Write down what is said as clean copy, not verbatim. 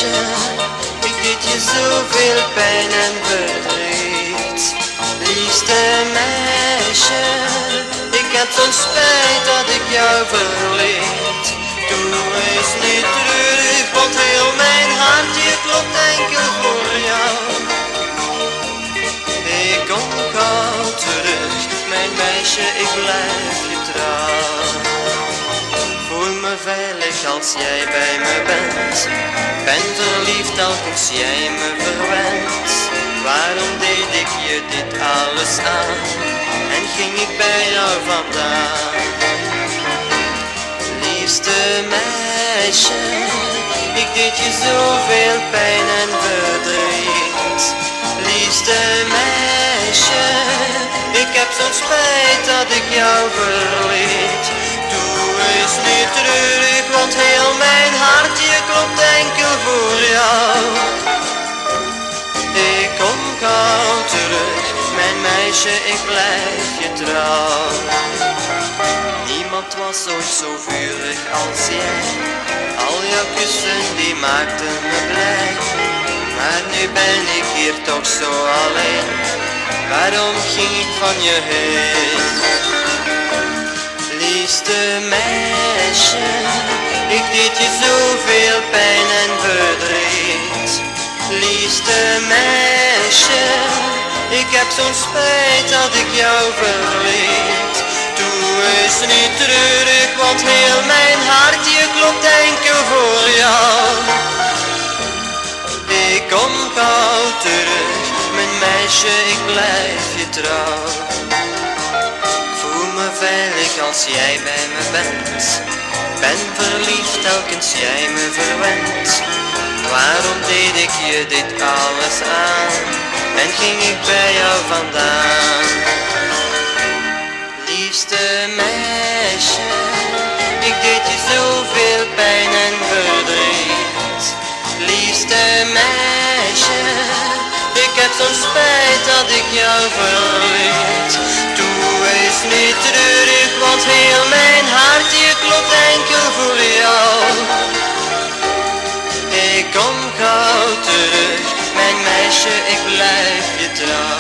meisje, ik deed je zoveel pijn en verdriet. Liefste meisje, ik heb zo'n spijt dat ik jou verleed. Doe eens niet treurig, want heel mijn hart hier klopt enkel voor jou. Ik kom gauw terug, mijn meisje, ik blijf je trouw. Voel me veilig als jij bij me bent, ben verliefd telkens jij me verwendt. Waarom deed ik je dit alles aan en ging ik bij jou vandaan? Liefste meisje, ik deed je zoveel pijn en verdriet. Liefste meisje, ik heb zo'n spijt dat ik jou verleed. Doe eens niet treurig, want heel mijn hart hier klopt enkel voor jou. Ik kom gauw terug, mijn meisje, ik blijf je trouw. Niemand was ooit zo vurig als jij, al jouw kussen die maakten me blij. Maar nu ben ik hier toch zo alleen, waarom ging ik van je heen? Liefste meisje, ik deed je zoveel pijn en verdriet. Liefste meisje, ik heb zo'n spijt dat ik jou verleed. Doe eens niet treurig, want heel mijn hart hier klopt enkel voor jou. Ik kom gauw terug, mijn meisje, ik blijf je trouw. Ik voel me veilig als jij bij me bent, ben verliefd telkens jij me verwendt. Waarom deed ik je dit alles aan en ging ik bij jou vandaan? Liefste meisje, ik deed je zoveel pijn en verdriet. Liefste meisje, ik heb zo'n spijt dat ik jou verleed. Doe eens niet treurig, want heel mijn hart hier klopt enkel voor jou. Ik kom gauw terug, mijn meisje, ik blijf je trouw.